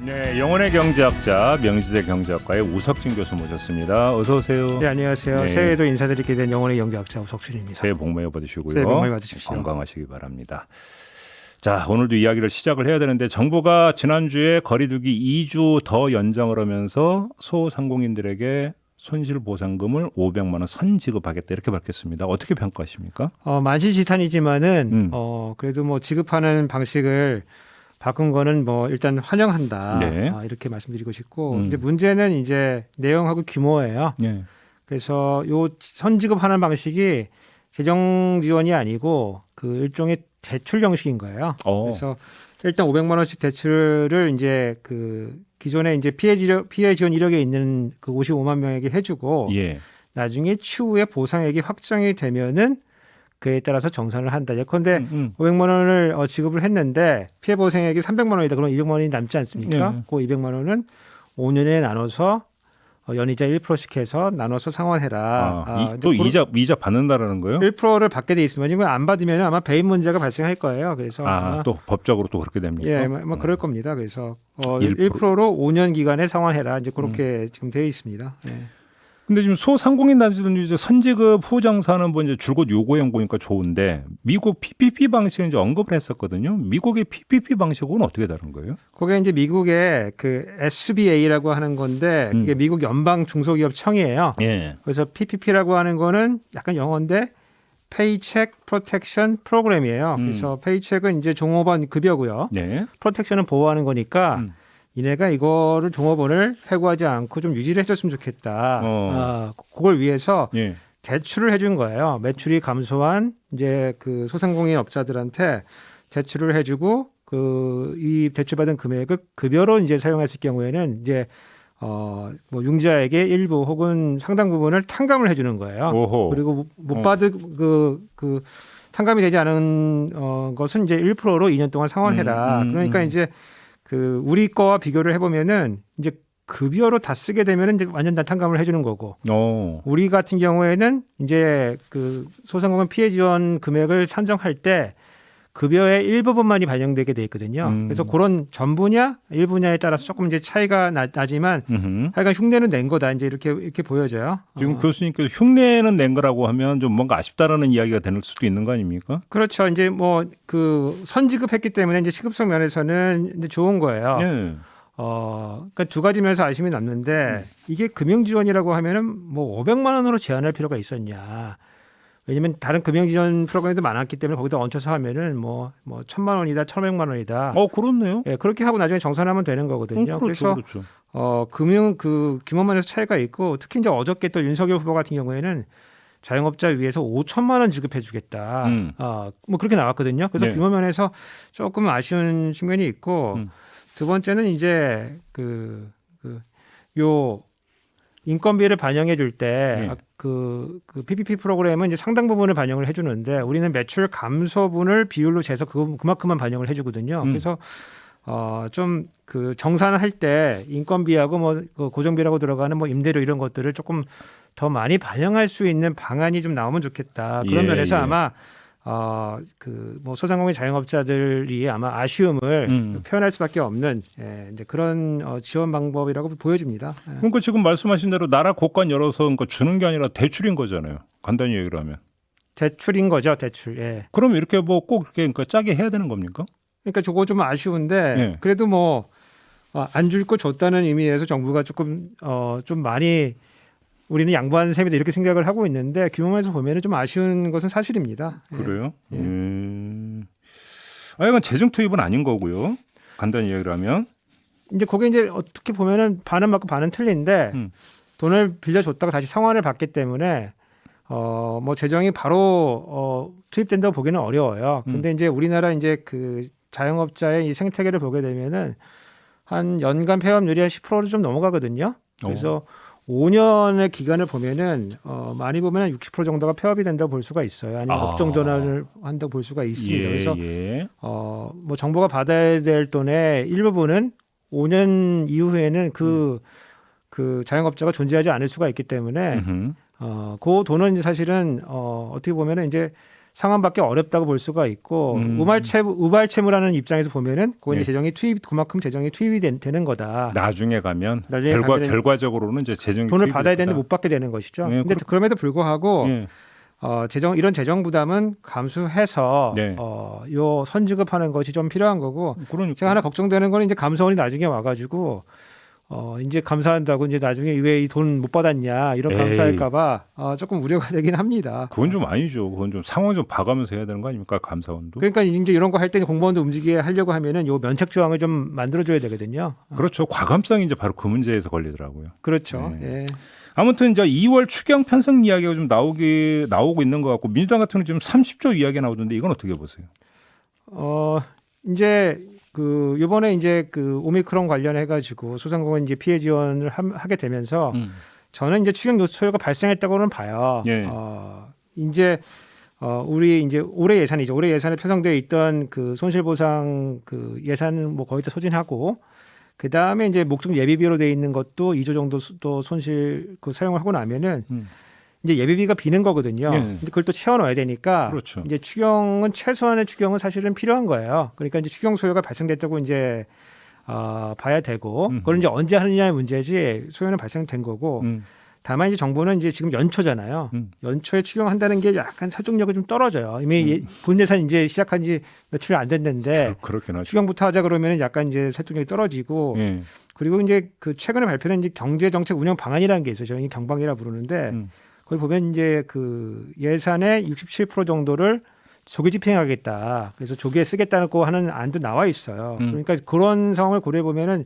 네, 영혼의 경제학자 명지대 경제학과의 우석진 교수 모셨습니다. 어서 오세요. 네, 안녕하세요. 네. 새해에도 인사드리게 된 영혼의 경제학자 우석준입니다. 새해 복 많이 받으시고요. 새해 복 많이 받으십시오. 건강하시기 바랍니다. 자, 오늘도 이야기를 시작을 해야 되는데 정부가 지난주에 거리두기 2주 더 연장을 하면서 소상공인들에게 손실보상금을 500만 원 선지급하겠다 이렇게 밝혔습니다. 어떻게 평가하십니까? 만시지탄이지만은 그래도 뭐 지급하는 방식을 바꾼 거는 뭐 일단 환영한다. 네. 이렇게 말씀드리고 싶고 이제 문제는 이제 내용하고 규모예요. 네. 그래서 요 선지급하는 방식이 재정 지원이 아니고 그 일종의 대출 형식인 거예요. 그래서 일단 500만 원씩 대출을 이제 그 기존에 이제 피해 지원 이력에 있는 그 55만 명에게 해주고 예. 나중에 추후에 보상액이 확정이 되면은 그에 따라서 정산을 한다. 예컨대 500만 원을 지급을 했는데 피해 보상액이 300만 원이다. 그러면 200만 원이 남지 않습니까? 그 200만 원은 5년에 나눠서 연이자 1%씩 해서 나눠서 상환해라. 또 이자 받는다라는 거예요? 1%를 받게 돼 있으면 이거 안 받으면 아마 배임 문제가 발생할 거예요. 그래서 또 법적으로 또 그렇게 됩니까? 예, 아마 그럴 겁니다. 그래서 1%로 5년 기간에 상환해라. 이제 그렇게 지금 되어 있습니다. 예. 근데 지금 소상공인단체들은 이제 선지급 후정산은 뭐 이제 줄곧 요구형 보니까 좋은데 미국 PPP 방식은 이제 언급을 했었거든요. 미국의 PPP 방식은 어떻게 다른 거예요? 그게 이제 미국의 그 SBA라고 하는 건데 그게 미국 연방 중소기업청이에요. 예. 그래서 PPP라고 하는 거는 약간 영어인데 페이책 프로텍션 프로그램이에요. 그래서 페이책은 이제 종업원 급여고요. 네. 프로텍션은 보호하는 거니까 이네가 이거를 종업원을 해고하지 않고 좀 유지를 해줬으면 좋겠다. 그걸 위해서 예. 대출을 해준 거예요. 매출이 감소한 이제 그 소상공인 업자들한테 대출을 해주고 그 이 대출받은 금액을 급여로 이제 사용했을 경우에는 이제 뭐 융자액의 일부 혹은 상당 부분을 탕감을 해주는 거예요. 오호. 그리고 못 받은 그 탕감이 되지 않은 것은 이제 1%로 2년 동안 상환해라. 그러니까 이제 그 우리 거와 비교를 해보면은 이제 급여로 다 쓰게 되면은 이제 완전 다 탕감을 해주는 거고, 우리 같은 경우에는 이제 그 소상공인 피해 지원 금액을 산정할 때 급여의 일부분만이 반영되게 돼 있거든요. 그래서 그런 전부냐 일부냐에 따라서 조금 이제 차이가 나지만 하여간 흉내는 낸 거다 이제 이렇게 보여져요. 지금 교수님께서 흉내는 낸 거라고 하면 좀 뭔가 아쉽다라는 이야기가 될 수도 있는 거 아닙니까? 그렇죠. 이제 뭐 그 선지급했기 때문에 이제 시급성 면에서는 이제 좋은 거예요. 네. 그러니까 두 가지 면에서 아쉬움이 남는데 이게 금융 지원이라고 하면은 뭐 500만 원으로 제한할 필요가 있었냐? 왜냐면 다른 금융 지원 프로그램도 많았기 때문에 거기다 얹혀서 하면은 뭐 1,000만 원이다, 1,500만 원이다. 그렇네요. 예, 그렇게 하고 나중에 정산하면 되는 거거든요. 그렇죠, 그래서 그렇죠. 금융 그 규모면에서 차이가 있고 특히 이제 어저께 또 윤석열 후보 같은 경우에는 자영업자 위해서 5,000만 원 지급해주겠다. 뭐 그렇게 나왔거든요. 그래서 네. 규모 면에서 조금 아쉬운 측면이 있고 두 번째는 이제 요 인건비를 반영해 줄 때 그 PPP 프로그램은 이제 상당 부분을 반영을 해주는데 우리는 매출 감소분을 비율로 재서 그만큼만 반영을 해주거든요. 그래서 좀 그 정산할 때 인건비하고 뭐 고정비라고 들어가는 뭐 임대료 이런 것들을 조금 더 많이 반영할 수 있는 방안이 좀 나오면 좋겠다. 그런 면에서 아마 그 뭐 소상공인 자영업자들이 아마 아쉬움을 표현할 수밖에 없는 이제 그런 지원 방법이라고 보여집니다. 그러니까 지금 말씀하신 대로 나라 곳간 열어서 그러니까 주는 게 아니라 대출인 거잖아요. 간단히 얘기를 하면. 대출인 거죠, 대출. 예. 그럼 이렇게 뭐 꼭 이렇게 그러니까 짜게 해야 되는 겁니까? 그러니까 저거 좀 아쉬운데 그래도 뭐 안 줄 거 줬다는 의미에서 정부가 조금 좀 많이 우리는 양보하는 셈이다 이렇게 생각을 하고 있는데 규모에서 보면은 좀 아쉬운 것은 사실입니다. 그래요? 이건 재정 투입은 아닌 거고요. 간단히 얘기를 하면 이제 거기 이제 어떻게 보면은 반은 맞고 반은 틀린데 돈을 빌려줬다가 다시 상환을 받기 때문에 뭐 재정이 바로 투입된다고 보기는 어려워요. 근데 이제 우리나라 이제 그 자영업자의 이 생태계를 보게 되면은 한 연간 폐업률이 한 10%로 좀 넘어가거든요. 그래서 5년의 기간을 보면은 많이 보면 60% 정도가 폐업이 된다고 볼 수가 있어요. 아니면 업종 전환을 한다고 볼 수가 있습니다. 그래서 뭐 정부가 받아야 될 돈의 일부분은 5년 이후에는 그 자영업자가 존재하지 않을 수가 있기 때문에 그 돈은 사실은 어떻게 보면은 이제 상환받기 어렵다고 볼 수가 있고 우발채무라는 입장에서 보면은 그건 네. 이제 그만큼 재정이 투입이 되는 거다. 나중에 가면 나중에 가면은 결과적으로는 이제 재정이 돈을 투입이 받아야 될 되는데 거다. 못 받게 되는 것이죠. 네, 근데 그럼에도 불구하고 예. 이런 재정 부담은 감수해서 네. 요 선지급하는 것이 좀 필요한 거고 그러니까. 제가 하나 걱정되는 거는 이제 감사원이 나중에 와가지고 이제 감사한다고 이제 나중에 왜 이 돈 못 받았냐 이런 에이. 감사할까봐 조금 우려가 되긴 합니다. 그건 좀 아니죠. 그건 좀 상황 좀 봐가면서 해야 되는 거 아닙니까? 감사원도. 그러니까 이제 이런 거 할 때 공무원도 움직이게 하려고 하면은 요 면책 조항을 좀 만들어줘야 되거든요. 그렇죠. 과감성이 이제 바로 그 문제에서 걸리더라고요. 그렇죠. 네. 예. 아무튼 이제 2월 추경 편성 이야기가 좀 나오고 있는 것 같고 민주당 같은 경우는 지금 30조 이야기가 나오던데 이건 어떻게 보세요? 이제 이번에 이제 오미크론 관련해 가지고 소상공인 이제 피해 지원을 하게 되면서 저는 이제 추경 요소가 발생했다고는 봐요. 예. 이제 우리 이제 올해 예산이죠. 올해 예산에 편성되어 있던 손실보상 예산은 뭐 거의 다 소진하고 그 다음에 이제 목적 예비비로 되어 있는 것도 2조 정도 또 손실 사용을 하고 나면은 이제 예비비가 비는 거거든요. 예. 근데 그걸 또 채워 넣어야 되니까 그렇죠. 이제 최소한의 추경은 사실은 필요한 거예요. 그러니까 이제 추경 소요가 발생됐다고 이제 봐야 되고 그걸 이제 언제 하느냐의 문제지 소요는 발생된 거고 다만 이제 정부는 이제 지금 연초잖아요. 연초에 추경한다는 게 약간 설득력이 좀 떨어져요. 이미 본 예산 이제 시작한 지 며칠 안 됐는데 그렇긴 하죠. 추경부터 하자 그러면은 약간 이제 설득력이 떨어지고 예. 그리고 이제 최근에 발표된 이제 경제정책 운영 방안이라는 게 있어요. 저희 경방이라 부르는데 거기 보면 이제 예산의 67% 정도를 조기 집행하겠다. 그래서 조기에 쓰겠다고 하는 안도 나와 있어요. 그러니까 그런 상황을 고려해 보면은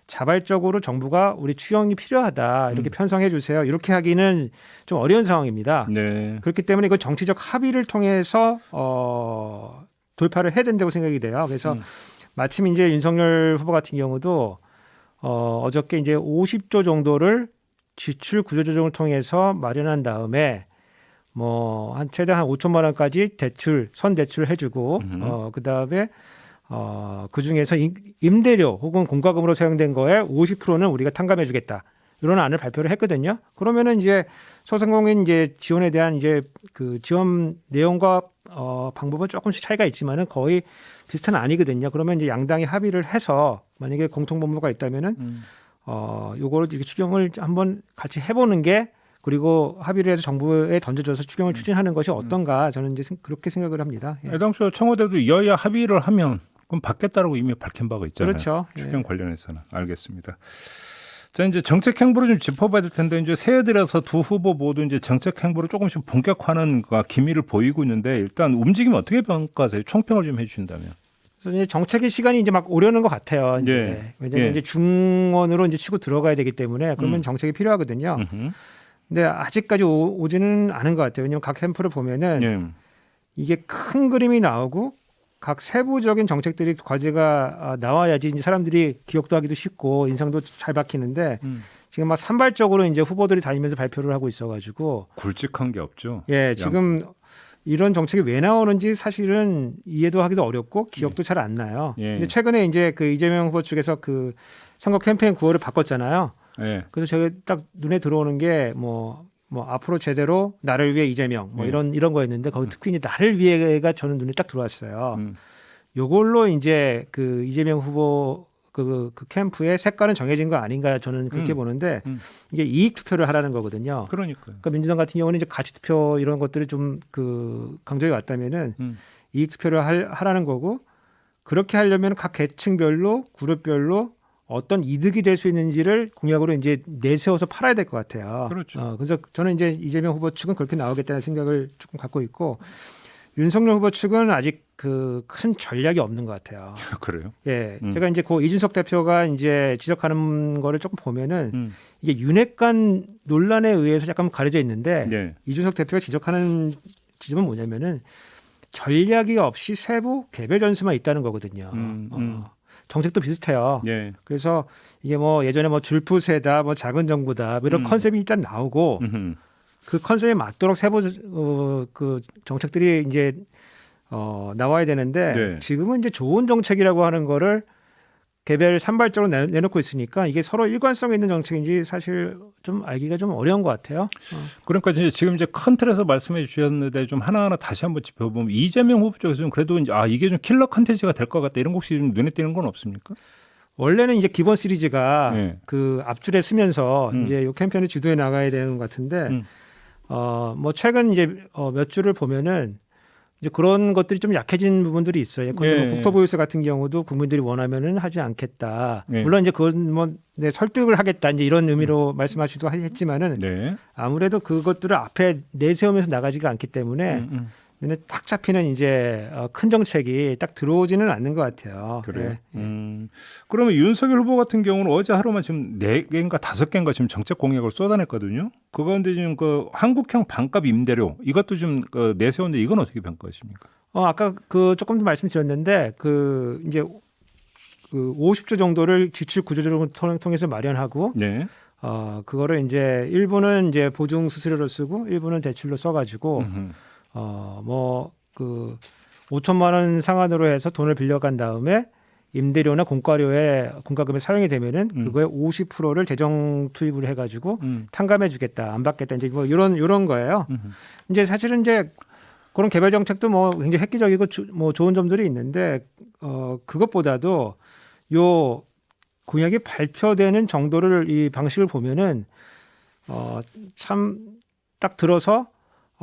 자발적으로 정부가 우리 추경이 필요하다 이렇게 편성해 주세요. 이렇게 하기는 좀 어려운 상황입니다. 네. 그렇기 때문에 이건 정치적 합의를 통해서 돌파를 해야 된다고 생각이 돼요. 그래서 마침 이제 윤석열 후보 같은 경우도 어저께 이제 50조 정도를 지출 구조조정을 통해서 마련한 다음에 뭐 한 최대 한 5천만 원까지 선대출 해주고 그 다음에 그 중에서 임대료 혹은 공과금으로 사용된 거에 50%는 우리가 탕감해주겠다 이런 안을 발표를 했거든요. 그러면은 이제 소상공인 이제 지원에 대한 이제 지원 내용과 방법은 조금씩 차이가 있지만은 거의 비슷한 안이거든요. 그러면 이제 양당이 합의를 해서 만약에 공통분모가 있다면은 요거를 이렇게 추경을 한번 같이 해보는 게 그리고 합의를 해서 정부에 던져줘서 추경을 추진하는 것이 어떤가 저는 이제 그렇게 생각을 합니다. 예. 애당초 청와대도 여야 합의를 하면 그럼 받겠다라고 이미 밝힌 바가 있잖아요. 그렇죠. 추경 예. 관련해서는 알겠습니다. 자 이제 정책 행보를 좀 짚어봐야 될 텐데 이제 새해 들어서 두 후보 모두 이제 정책 행보를 조금씩 본격화하는 기미를 보이고 있는데 일단 움직임 어떻게 평가하세요? 총평을 좀 해주신다면. 그래서 이제 정책의 시간이 이제 막 오려는 것 같아요. 이제. 예. 왜냐하면 예. 이제 중원으로 이제 치고 들어가야 되기 때문에 그러면 정책이 필요하거든요. 근데 아직까지 오지는 않은 것 같아요. 왜냐하면 각 캠프를 보면은 예. 이게 큰 그림이 나오고 각 세부적인 정책들이 과제가 나와야지 이제 사람들이 기억도 하기도 쉽고 인상도 잘 박히는데 지금 막 산발적으로 이제 후보들이 다니면서 발표를 하고 있어가지고 굵직한 게 없죠. 예 지금 이런 정책이 왜 나오는지 사실은 이해도 하기도 어렵고 기억도 잘 안 나요. 예. 근데 최근에 이제 이재명 후보 측에서 선거 캠페인 구호를 바꿨잖아요. 예. 그래서 제가 딱 눈에 들어오는 게 뭐 앞으로 제대로 나를 위해 이재명 뭐 이런 거였는데 거기 특히 이제 나를 위해가 저는 눈에 딱 들어왔어요. 요걸로 이제 이재명 후보 그 캠프의 색깔은 정해진 거 아닌가 저는 그렇게 보는데 이게 이익 투표를 하라는 거거든요. 그러니까요. 그러니까 민주당 같은 경우는 이제 가치 투표 이런 것들을 좀 강조해 왔다면은 이익 투표를 하라는 거고 그렇게 하려면 각 계층별로 그룹별로 어떤 이득이 될 수 있는지를 공약으로 이제 내세워서 팔아야 될 것 같아요. 그렇죠. 그래서 저는 이제 이재명 후보 측은 그렇게 나오겠다는 생각을 조금 갖고 있고 윤석열 후보 측은 아직 큰 전략이 없는 것 같아요. 그래요? 예, 제가 이제 이준석 대표가 이제 지적하는 거를 조금 보면은 이게 윤핵관 논란에 의해서 약간 가려져 있는데 예. 이준석 대표가 지적하는 지점은 뭐냐면은 전략이 없이 세부 개별 전수만 있다는 거거든요. 정책도 비슷해요. 예. 그래서 이게 뭐 예전에 뭐 줄푸세다, 뭐 작은 정부다 뭐 이런 컨셉이 일단 나오고 그 컨셉에 맞도록 세부 정책들이 이제 나와야 되는데 네. 지금은 이제 좋은 정책이라고 하는 거를 개별 산발적으로 내놓고 있으니까 이게 서로 일관성 있는 정책인지 사실 좀 알기가 좀 어려운 것 같아요. 그러니까 이제 지금 이제 큰 틀에서 말씀해 주셨는데 좀 하나하나 다시 한번 짚어보면 이재명 후보 쪽에서는 그래도 이제 이게 좀 킬러 컨텐츠가 될 것 같다 이런 거 혹시 좀 눈에 띄는 건 없습니까? 원래는 이제 기본 시리즈가 네. 그 앞줄에 쓰면서 이제 이 캠페인을 주도해 나가야 되는 것 같은데 뭐 최근 이제 몇 줄을 보면은 이제 그런 것들이 좀 약해진 부분들이 있어요. 예. 뭐 국토보유세 같은 경우도 국민들이 원하면은 하지 않겠다. 예. 물론 이제 그건 뭐 네, 설득을 하겠다 이제 이런 의미로 말씀하시기도 했지만은 네. 아무래도 그것들을 앞에 내세우면서 나가지가 않기 때문에 눈에 딱 잡히는 이제 큰 정책이 딱 들어오지는 않는 것 같아요. 그래요. 네. 그러면 윤석열 후보 같은 경우는 어제 하루만 지금 4개인가 5개인가 지금 정책 공약을 쏟아냈거든요. 그 가운데 지금 그 한국형 반값 임대료 이것도 좀 내세웠는데 이건 어떻게 평가하십니까? 아까 그 조금 더 말씀드렸는데 그 이제 그 50조 정도를 지출 구조조정을 통해서 마련하고 네. 그거를 이제 일부는 이제 보증 수수료로 쓰고 일부는 대출로 써가지고 뭐 그 5천만 원 상한으로 해서 돈을 빌려간 다음에 임대료나 공과금에 사용이 되면은 그거의 50%를 재정 투입을 해가지고 탕감해주겠다, 안 받겠다 이제 뭐 이런 거예요. 이제 사실은 이제 그런 개발 정책도 뭐 굉장히 획기적이고 뭐 좋은 점들이 있는데 그것보다도 요 공약이 발표되는 정도를 이 방식을 보면은 참 딱 들어서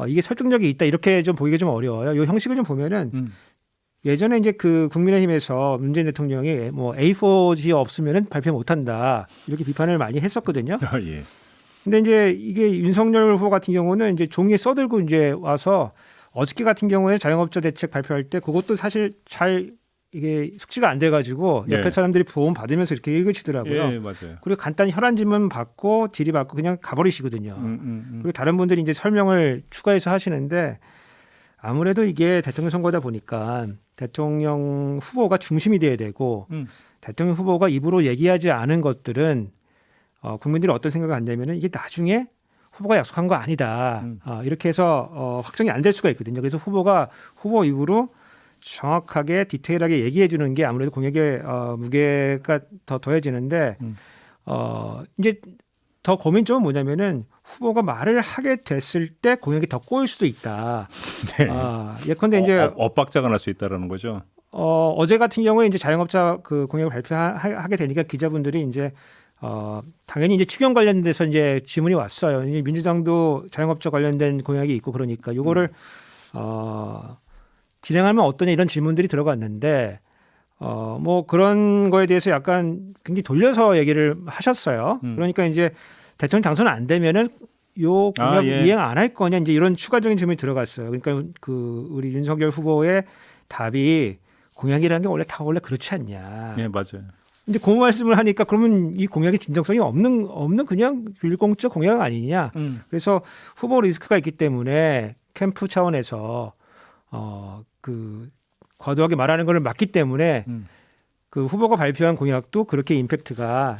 이게 설득력이 있다 이렇게 좀 보기가 좀 어려워요. 요 형식을 좀 보면은 예전에 이제 그 국민의힘에서 문재인 대통령이 뭐 A4지 없으면은 발표 못한다 이렇게 비판을 많이 했었거든요. 예. 근데 이제 이게 윤석열 후보 같은 경우는 이제 종이에 써들고 이제 와서 어저께 같은 경우에 자영업자 대책 발표할 때 그것도 사실 잘 이게 숙지가 안 돼가지고 네. 옆에 사람들이 도움 받으면서 이렇게 읽으시더라고요. 예, 맞아요. 그리고 간단히 혈안 질문 받고 질의받고 그냥 가버리시거든요. 그리고 다른 분들이 이제 설명을 추가해서 하시는데 아무래도 이게 대통령 선거다 보니까 대통령 후보가 중심이 돼야 되고 대통령 후보가 입으로 얘기하지 않은 것들은 국민들이 어떤 생각을 갖냐면은 이게 나중에 후보가 약속한 거 아니다. 이렇게 해서 확정이 안 될 수가 있거든요. 그래서 후보가 후보 입으로 정확하게 디테일하게 얘기해 주는 게 아무래도 공약의 무게가 더 더해지는데 이제 더 고민점은 뭐냐면은 후보가 말을 하게 됐을 때 공약이 더 꼬일 수도 있다. 네. 예컨대 이제 엇박자가 날 수 있다라는 거죠. 어제 같은 경우에 이제 자영업자 그 공약을 발표하게 되니까 기자분들이 이제 당연히 이제 추경 관련돼서 이제 질문이 왔어요. 이제 민주당도 자영업자 관련된 공약이 있고 그러니까 요거를 진행하면 어떠냐 이런 질문들이 들어갔는데 뭐 그런 거에 대해서 약간 굉장히 돌려서 얘기를 하셨어요. 그러니까 이제 대통령 당선 안 되면은 요 공약 예. 이행 안 할 거냐 이제 이런 추가적인 질문이 들어갔어요. 그러니까 그 우리 윤석열 후보의 답이 공약이라는 게 원래 그렇지 않냐. 예, 맞아요. 근데 그 말씀을 하니까 그러면 이 공약이 진정성이 없는 그냥 율공적 공약 아니냐. 그래서 후보 리스크가 있기 때문에 캠프 차원에서 그 과도하게 말하는 걸 막기 때문에 그 후보가 발표한 공약도 그렇게 임팩트가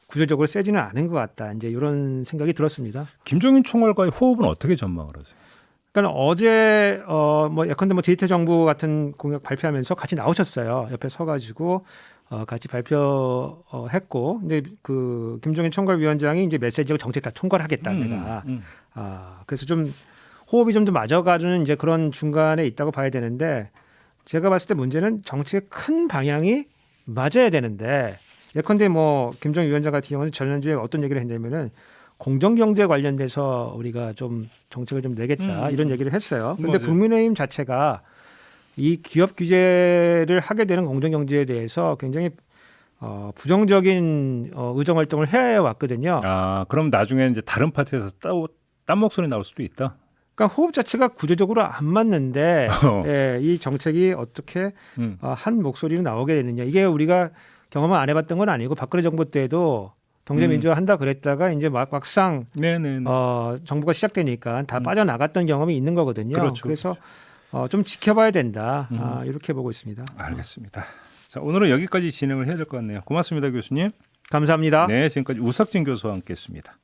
구조적으로 세지는 않은 것 같다. 이제 이런 생각이 들었습니다. 김종인 총괄과의 호흡은 어떻게 전망을 하세요? 그러니까 어제 뭐 예컨대 뭐 디지털 정부 같은 공약 발표하면서 같이 나오셨어요. 옆에 서가지고 같이 발표했고, 근데 그 김종인 총괄위원장이 이제 메시지고 정책 다 총괄하겠다 내가. 그래서 좀 호흡이 좀 더 맞아가는 이제 그런 중간에 있다고 봐야 되는데 제가 봤을 때 문제는 정책의 큰 방향이 맞아야 되는데 예컨대 뭐 김종인 위원장 같은 경우는 지난주에 어떤 얘기를 했냐면은 공정경제 관련돼서 우리가 좀 정책을 좀 내겠다 이런 얘기를 했어요. 그런데 국민의힘 자체가 이 기업 규제를 하게 되는 공정경제에 대해서 굉장히 부정적인 의정 활동을 해왔거든요. 그럼 나중에 이제 다른 파트에서 딴 목소리 나올 수도 있다. 그러니까 호흡 자체가 구조적으로 안 맞는데 예, 이 정책이 어떻게 한 목소리로 나오게 되느냐. 이게 우리가 경험을 안 해봤던 건 아니고 박근혜 정부 때도 경제민주화 한다 그랬다가 이제 막상 정부가 시작되니까 다 빠져나갔던 경험이 있는 거거든요. 그렇죠, 그래서 좀 지켜봐야 된다. 이렇게 보고 있습니다. 알겠습니다. 자, 오늘은 여기까지 진행을 해야 될 것 같네요. 고맙습니다, 교수님. 감사합니다. 네, 지금까지 우석진 교수와 함께했습니다.